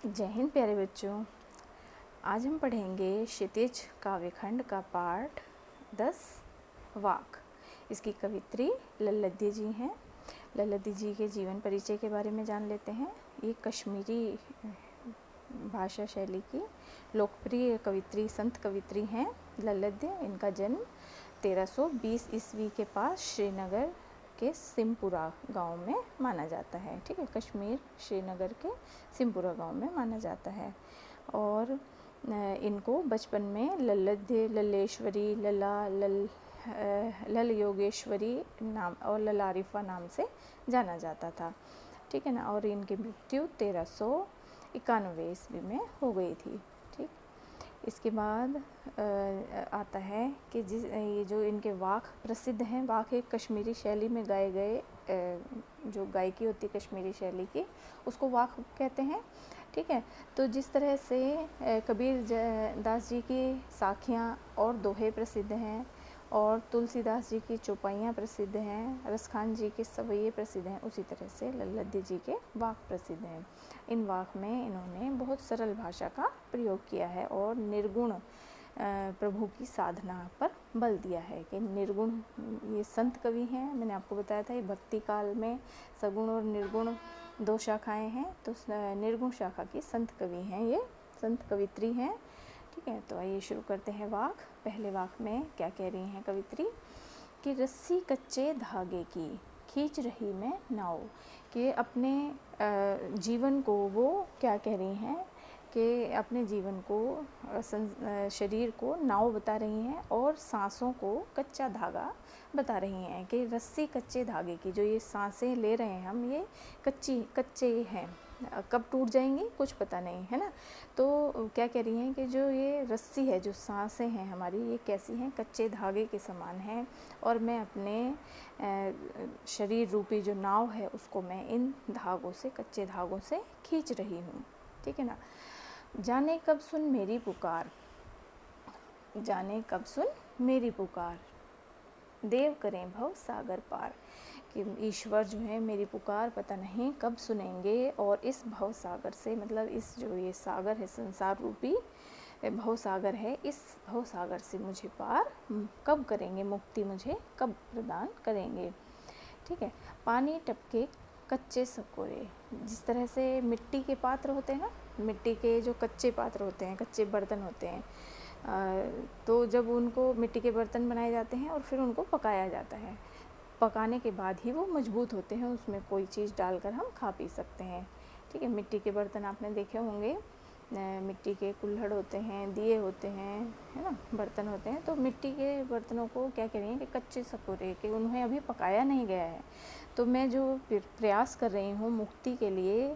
जय हिंद प्यारे बच्चों। आज हम पढ़ेंगे क्षितिज काव्यखंड का पाठ 10 वाक। इसकी कवित्री लल्लद्दी जी हैं। लल्लद्दी जी के जीवन परिचय के बारे में जान लेते हैं। ये कश्मीरी भाषा शैली की लोकप्रिय कवित्री संत कवित्री हैं लल्लद्दी। इनका जन्म 1320 ईस्वी के पास श्रीनगर के सिमपुरा गांव में माना जाता है। ठीक है, कश्मीर श्रीनगर के सिमपुरा गांव में माना जाता है। और इनको बचपन में लल्लद्दी, लल्लेश्वरी, लल योगेश्वरी नाम और ललारिफा नाम से जाना जाता था। ठीक है ना। और इनकी मृत्यु 1391 ईस्वी में हो गई थी। ठीक, इसके बाद आता है कि ये जो इनके वाक प्रसिद्ध हैं। वाक एक कश्मीरी शैली में गाए गए जो गायकी होती है कश्मीरी शैली की, उसको वाक कहते हैं। ठीक है, तो जिस तरह से कबीर दास जी की साखियाँ और दोहे प्रसिद्ध हैं, और तुलसीदास जी की चौपाइयाँ प्रसिद्ध हैं, रसखान जी के सवैये प्रसिद्ध हैं, उसी तरह से लल्लद्दी जी के वाक प्रसिद्ध हैं। इन वाक में इन्होंने बहुत सरल भाषा का प्रयोग किया है और निर्गुण प्रभु की साधना पर बल दिया है कि निर्गुण, ये संत कवि हैं। मैंने आपको बताया था ये भक्ति काल में सगुण और निर्गुण दो शाखाएं हैं, तो निर्गुण शाखा की संत कवि हैं, ये संत कवित्री हैं। ठीक है, तो आइए शुरू करते हैं वाक। पहले वाक में क्या कह रही हैं कवित्री कि रस्सी कच्चे धागे की खींच रही मैं नाव। कि अपने जीवन को वो क्या कह रही हैं कि अपने जीवन को, शरीर को नाव बता रही हैं और सांसों को कच्चा धागा बता रही हैं। कि रस्सी कच्चे धागे की, जो ये सांसें ले रहे हैं हम, ये कच्चे हैं, कब टूट जाएंगी कुछ पता नहीं है ना। तो क्या कह रही हैं कि जो ये रस्सी है, जो सांसें हैं हमारी, ये कैसी हैं, कच्चे धागे के समान हैं, और मैं अपने शरीर रूपी जो नाव है उसको मैं इन धागों से, कच्चे धागों से खींच रही हूँ। ठीक है ना। जाने कब सुन मेरी पुकार, जाने कब सुन मेरी पुकार, देव करें भव सागर पार। कि ईश्वर जो है मेरी पुकार पता नहीं कब सुनेंगे, और इस भव सागर से, मतलब इस जो ये सागर है, संसार रूपी भव सागर है, इस भव सागर से मुझे पार कब करेंगे, मुक्ति मुझे कब प्रदान करेंगे। ठीक है, पानी टपके कच्चे सकोरे। जिस तरह से मिट्टी के पात्र होते हैं ना, मिट्टी के जो कच्चे पात्र होते हैं, कच्चे बर्तन होते हैं, तो जब उनको मिट्टी के बर्तन बनाए जाते हैं और फिर उनको पकाया जाता है, पकाने के बाद ही वो मजबूत होते हैं, उसमें कोई चीज़ डालकर हम खा पी सकते हैं। ठीक है, मिट्टी के बर्तन आपने देखे होंगे, मिट्टी के कुल्हड़ होते हैं, दिए होते हैं, है ना, बर्तन होते हैं। तो मिट्टी के बर्तनों को क्या करें कि कच्चे सकोरे, कि उन्हें अभी पकाया नहीं गया है। तो मैं जो प्रयास कर रही हूँ मुक्ति के लिए,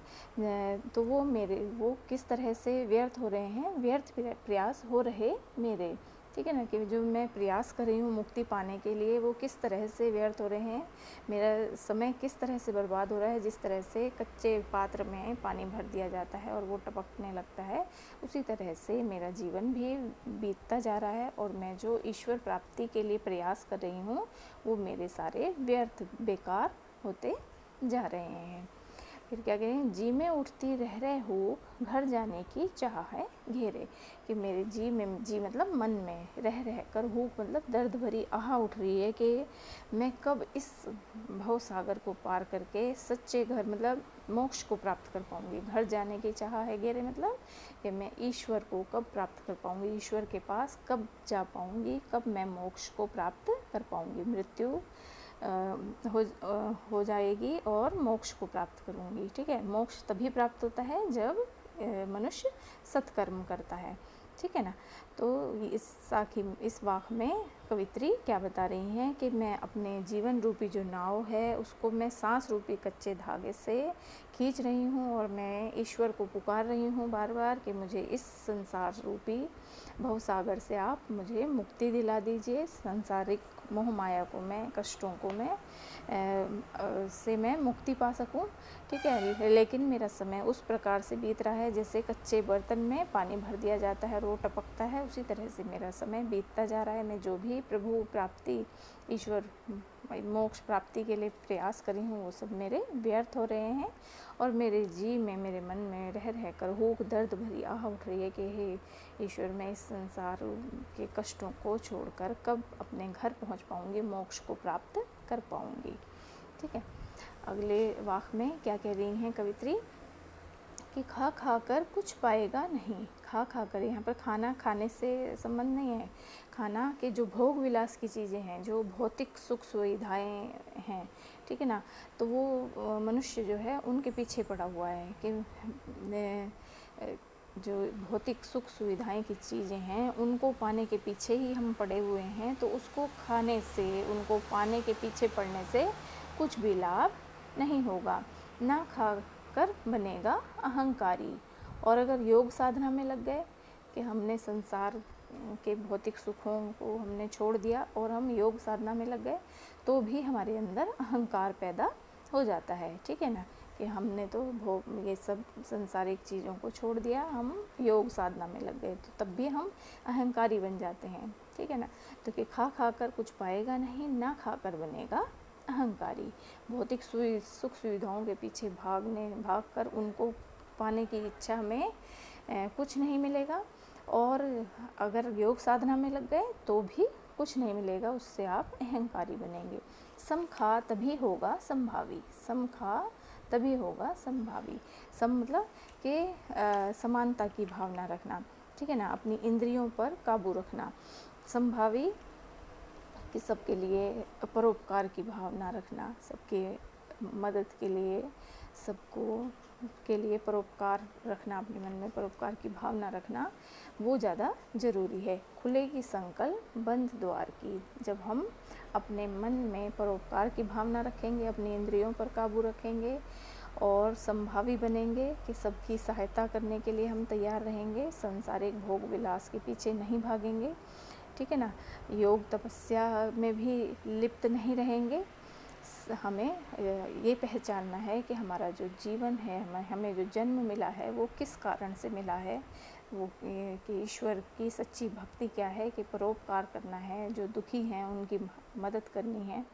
तो वो किस तरह से व्यर्थ हो रहे हैं, व्यर्थ प्रयास हो रहे मेरे। ठीक है ना, कि जो मैं प्रयास कर रही हूँ मुक्ति पाने के लिए, वो किस तरह से व्यर्थ हो रहे हैं, मेरा समय किस तरह से बर्बाद हो रहा है। जिस तरह से कच्चे पात्र में पानी भर दिया जाता है और वो टपकने लगता है, उसी तरह से मेरा जीवन भी बीतता जा रहा है, और मैं जो ईश्वर प्राप्ति के लिए प्रयास कर रही हूँ वो मेरे सारे व्यर्थ, बेकार होते जा रहे हैं। फिर क्या करें, जी में उठती रह रहे हो, घर जाने की चाह है घेरे। कि मेरे जी में, जी मतलब मन में, रह कर हो मतलब दर्द भरी आह उठ रही है कि मैं कब इस भव सागर को पार करके सच्चे घर, मतलब मोक्ष को प्राप्त कर पाऊंगी। घर जाने की चाह है घेरे, मतलब कि मैं ईश्वर को कब प्राप्त कर पाऊंगी, ईश्वर के पास कब जा पाऊंगी, कब मैं मोक्ष को प्राप्त कर पाऊंगी, मृत्यु हो जाएगी और मोक्ष को प्राप्त करूँगी। ठीक है, मोक्ष तभी प्राप्त होता है जब मनुष्य सत्कर्म करता है। ठीक है ना। तो इस वाक में कवित्री क्या बता रही हैं कि मैं अपने जीवन रूपी जो नाव है उसको मैं सांस रूपी कच्चे धागे से खींच रही हूँ, और मैं ईश्वर को पुकार रही हूँ बार बार कि मुझे इस संसार रूपी भव सागर से आप मुझे मुक्ति दिला दीजिए, सांसारिक मोह माया को मैं, कष्टों को मैं से मैं मुक्ति पा सकूं। ठीक है, लेकिन मेरा समय उस प्रकार से बीत रहा है जैसे कच्चे बर्तन में पानी भर दिया जाता है और वो टपकता है, उसी तरह से मेरा समय बीतता जा रहा है। मैं जो भी प्रभु प्राप्ति, ईश्वर मोक्ष प्राप्ति के लिए प्रयास करी हूँ वो सब मेरे व्यर्थ हो रहे हैं और मेरे जी में, मेरे मन में रह रह कर हूक दर्द भरी आह उठ रही है कि हे ईश्वर, मैं इस संसार के कष्टों को छोड़कर कब अपने घर पहुँच पाऊँगी, मोक्ष को प्राप्त कर पाऊँगी। ठीक है, अगले वाक्य में क्या कह रही हैं कवित्री कि खा खा कर कुछ पाएगा नहीं। खा खा कर, यहाँ पर खाना खाने से संबंध नहीं है, खाना के जो भोग विलास की चीज़ें हैं, जो भौतिक सुख सुविधाएं हैं, ठीक है ना, तो वो मनुष्य जो है उनके पीछे पड़ा हुआ है कि जो भौतिक सुख सुविधाएं की चीज़ें हैं उनको पाने के पीछे ही हम पड़े हुए हैं। तो उसको खाने से, उनको पाने के पीछे पड़ने से कुछ भी लाभ नहीं होगा, ना खा कर बनेगा अहंकारी। और अगर योग साधना में लग गए कि हमने संसार के भौतिक सुखों को हमने छोड़ दिया और हम योग साधना में लग गए, तो भी हमारे अंदर अहंकार पैदा हो जाता है। ठीक है ना, कि हमने तो ये सब संसारिक चीज़ों को छोड़ दिया, हम योग साधना में लग गए, तो तब भी हम अहंकारी बन जाते हैं। ठीक है ना, तो कि खा खा कर कुछ पाएगा नहीं, ना खा कर बनेगा अहंकारी। भौतिक सुख सुविधाओं के पीछे भाग कर उनको पाने की इच्छा में कुछ नहीं मिलेगा, और अगर योग साधना में लग गए तो भी कुछ नहीं मिलेगा, उससे आप अहंकारी बनेंगे। सम खा तभी होगा संभावी, सम खा तभी होगा संभावी। सम मतलब कि समानता की भावना रखना, ठीक है ना, अपनी इंद्रियों पर काबू रखना। संभावी कि सबके लिए परोपकार की भावना रखना, सबके मदद के लिए, सबको के लिए परोपकार रखना, अपने मन में परोपकार की भावना रखना, वो ज़्यादा ज़रूरी है। खुलेगी संकल्प बंद द्वार की। जब हम अपने मन में परोपकार की भावना रखेंगे, अपनी इंद्रियों पर काबू रखेंगे और संभावी बनेंगे कि सबकी सहायता करने के लिए हम तैयार रहेंगे, संसारिक भोग विलास के पीछे नहीं भागेंगे, ठीक है ना, योग तपस्या में भी लिप्त नहीं रहेंगे। हमें ये पहचानना है कि हमारा जो जीवन है, हमें जो जन्म मिला है वो किस कारण से मिला है, वो कि ईश्वर की सच्ची भक्ति क्या है, कि परोपकार करना है, जो दुखी हैं उनकी मदद करनी है।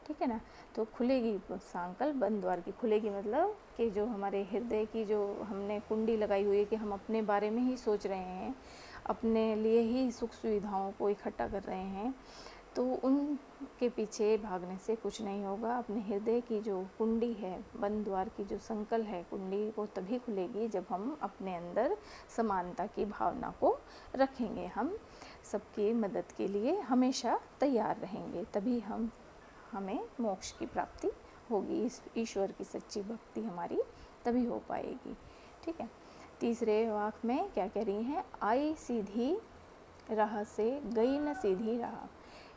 ठीक है ना, तो खुलेगी सांकल बंद द्वार की। खुलेगी मतलब कि जो हमारे हृदय की जो हमने कुंडी लगाई हुई है कि हम अपने बारे में ही सोच रहे हैं, अपने लिए ही सुख सुविधाओं को इकट्ठा कर रहे हैं, तो उनके पीछे भागने से कुछ नहीं होगा। अपने हृदय की जो कुंडी है, बंद द्वार की जो संकल है कुंडी, वो तभी खुलेगी जब हम अपने अंदर समानता की भावना को रखेंगे। हम सबकी मदद के लिए हमेशा तैयार रहेंगे, तभी हमें मोक्ष की प्राप्ति होगी। इस ईश्वर की सच्ची भक्ति हमारी तभी हो पाएगी। ठीक है, तीसरे वाक्य में क्या कह रही हैं, आई सीधी राह से गई न सीधी राह।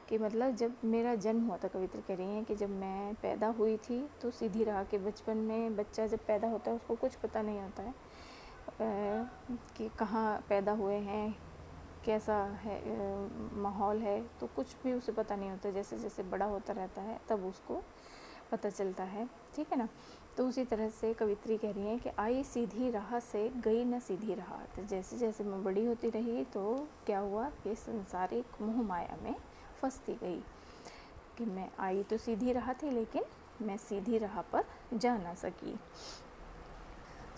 कि मतलब जब मेरा जन्म हुआ था, कवित्री कह रही हैं कि जब मैं पैदा हुई थी तो सीधी राह के, बचपन में बच्चा जब पैदा होता है उसको कुछ पता नहीं होता है कि कहाँ पैदा हुए हैं, कैसा है माहौल है, तो कुछ भी उसे पता नहीं होता। जैसे जैसे बड़ा होता रहता है तब उसको पता चलता है। ठीक है ना, तो उसी तरह से कवित्री कह रही हैं कि आई सीधी राह से गई न सीधी राह। तो जैसे जैसे मैं बड़ी होती रही तो क्या हुआ कि संसारिक मोह माया में फंसती गई, कि मैं आई तो सीधी राह थी लेकिन मैं सीधी राह पर जा ना सकी।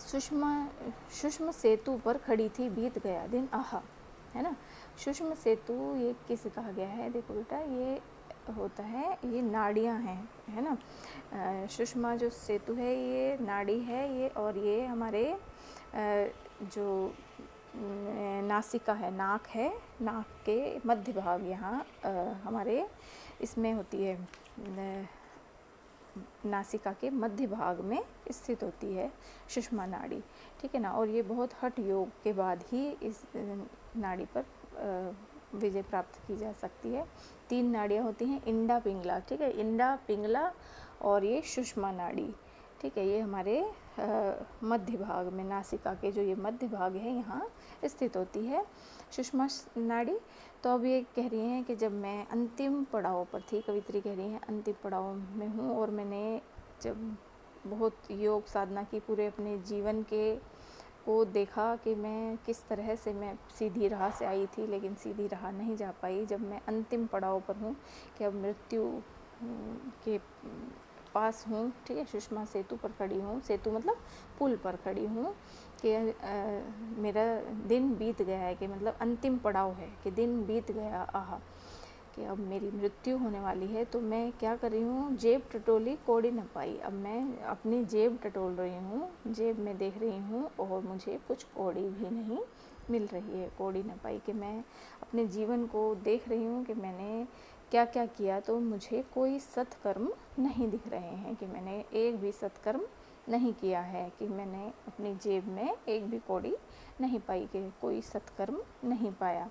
सूक्ष्म सेतु पर खड़ी थी बीत गया दिन आहा, है ना। सूक्ष्म सेतु ये किसे कहा गया है, देखो बेटा, ये होता है, ये नाड़ियाँ हैं, है ना। सूक्ष्म जो सेतु है ये नाड़ी है ये, और ये हमारे जो नासिका है, नाक है, नाक के मध्य भाग यहाँ हमारे इसमें होती है, नासिका के मध्य भाग में स्थित होती है सुषमा नाड़ी। ठीक है ना, और ये बहुत हठ योग के बाद ही इस नाड़ी पर विजय प्राप्त की जा सकती है। 3 नाड़ियाँ होती हैं, इंडा पिंगला, ठीक है, इंडा पिंगला और ये सुषमा नाड़ी। ठीक है, ये हमारे मध्य भाग में, नासिका के जो ये मध्य भाग है यहाँ स्थित होती है सुषमा नाड़ी। तो अब ये कह रही हैं कि जब मैं अंतिम पड़ाव पर थी, कवित्री कह रही हैं अंतिम पड़ाव में हूँ, और मैंने जब बहुत योग साधना की, पूरे अपने जीवन को देखा कि मैं किस तरह से मैं सीधी राह से आई थी लेकिन सीधी राह नहीं जा पाई। जब मैं अंतिम पड़ाव पर हूँ कि अब मृत्यु के पास हूँ, ठीक है, सुषमा सेतु पर खड़ी हूँ, सेतु मतलब पुल पर खड़ी हूँ कि मेरा दिन बीत गया है, कि मतलब अंतिम पड़ाव है कि दिन बीत गया, आह, कि अब मेरी मृत्यु होने वाली है। तो मैं क्या कर रही हूँ, जेब टटोली कौड़ी न पाई। अब मैं अपनी जेब टटोल रही हूँ, जेब में देख रही हूँ और मुझे कुछ कौड़ी भी नहीं मिल रही है, कौड़ी न पाई, कि मैं अपने जीवन को देख रही हूँ कि मैंने क्या क्या किया, तो मुझे कोई सत्कर्म नहीं दिख रहे हैं, कि मैंने एक भी सत्कर्म नहीं किया है, कि मैंने अपनी जेब में एक भी कौड़ी नहीं पाई, कि कोई सत्कर्म नहीं पाया।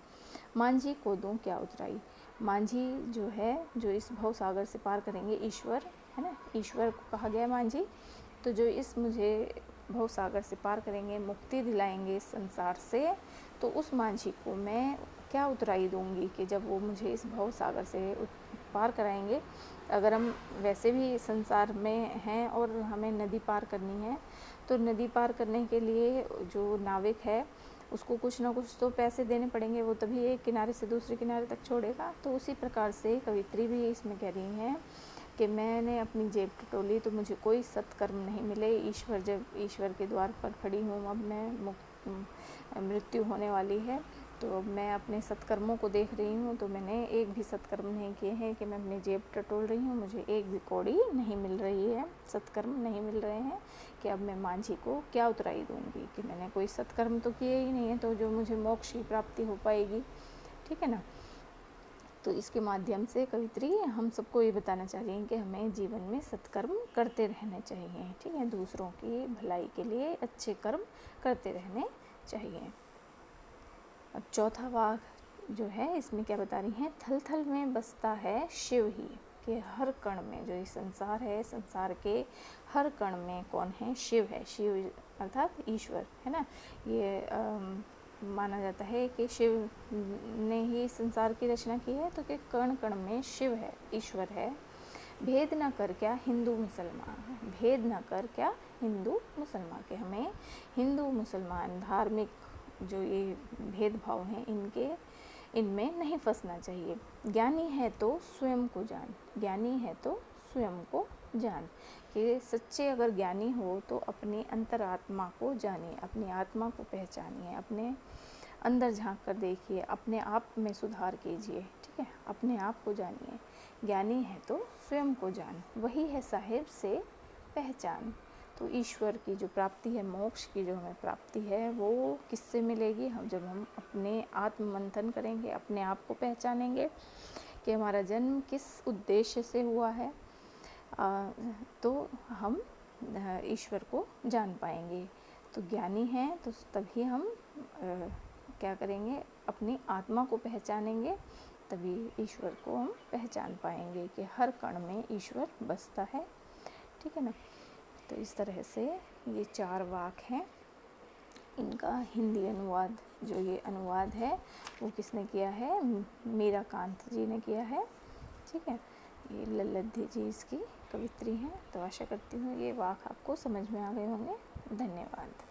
मांझी को दूं क्या उतराई। मांझी जो है, जो इस भव सागर से पार करेंगे, ईश्वर है ना, ईश्वर को कहा गया मांझी। तो जो इस मुझे भव सागर से पार करेंगे, मुक्ति दिलाएंगे इस संसार से, तो उस मांझी को मैं क्या उतराई दूंगी, कि जब वो मुझे इस भव सागर से पार कराएंगे। अगर हम वैसे भी संसार में हैं और हमें नदी पार करनी है, तो नदी पार करने के लिए जो नाविक है उसको कुछ ना कुछ तो पैसे देने पड़ेंगे, वो तभी एक किनारे से दूसरे किनारे तक छोड़ेगा। तो उसी प्रकार से कवित्री भी इसमें कह रही हैं कि मैंने अपनी जेब टटोली तो मुझे कोई सत्कर्म नहीं मिले। ईश्वर, जब ईश्वर के द्वार पर खड़ी हूँ, अब मैं मृत्यु होने वाली है, तो अब मैं अपने सत्कर्मों को देख रही हूँ, तो मैंने एक भी सत्कर्म नहीं किए हैं, कि मैं अपनी जेब टटोल रही हूँ, मुझे एक भी कौड़ी नहीं मिल रही है, सत्कर्म नहीं मिल रहे हैं, कि अब मैं मांझी को क्या उतराई दूंगी, कि मैंने कोई सत्कर्म तो किए ही नहीं है, तो जो मुझे मोक्ष की प्राप्ति हो पाएगी, ठीक है ना। तो इसके माध्यम से कवित्री हम सबको ये बताना चाह रही हैं कि हमें जीवन में सत्कर्म करते रहने चाहिए, ठीक है, दूसरों की भलाई के लिए अच्छे कर्म करते रहने चाहिए। अब चौथा वाक जो है, इसमें क्या बता रही हैं, थल थल में बसता है शिव ही, कि हर कण में, जो ये संसार है, संसार के हर कण में कौन है, शिव है। शिव अर्थात ईश्वर है ना। ये माना जाता है कि शिव ने ही संसार की रचना की है, तो कि कण कण में शिव है, ईश्वर है। भेद न कर क्या हिंदू मुसलमान, भेद न कर क्या हिंदू मुसलमान, के हमें हिंदू मुसलमान धार्मिक जो ये भेदभाव हैं, इनमें नहीं फंसना चाहिए। ज्ञानी है तो स्वयं को जान, ज्ञानी है तो स्वयं को जान, कि सच्चे अगर ज्ञानी हो तो अपनी अंतरात्मा को जानिए, अपनी आत्मा को पहचानिए, अपने अंदर झांक कर देखिए, अपने आप में सुधार कीजिए, ठीक है, अपने आप को जानिए। ज्ञानी है तो स्वयं को जान, वही है साहिब से पहचान। तो ईश्वर की जो प्राप्ति है, मोक्ष की जो हमें प्राप्ति है, वो किससे मिलेगी, हम जब हम अपने आत्म मंथन करेंगे, अपने आप को पहचानेंगे कि हमारा जन्म किस उद्देश्य से हुआ है, तो हम ईश्वर को जान पाएंगे। तो ज्ञानी हैं तो तभी हम क्या करेंगे, अपनी आत्मा को पहचानेंगे, तभी ईश्वर को हम पहचान पाएंगे कि हर कण में ईश्वर बसता है, ठीक है ना। तो इस तरह से ये 4 वाक हैं, इनका हिंदी अनुवाद, जो ये अनुवाद है वो किसने किया है, मीराकांत जी ने किया है, ठीक है। ये लल्लधी जी इसकी कवित्री हैं। तो आशा करती हूँ ये वाक आपको समझ में आ गए होंगे। धन्यवाद।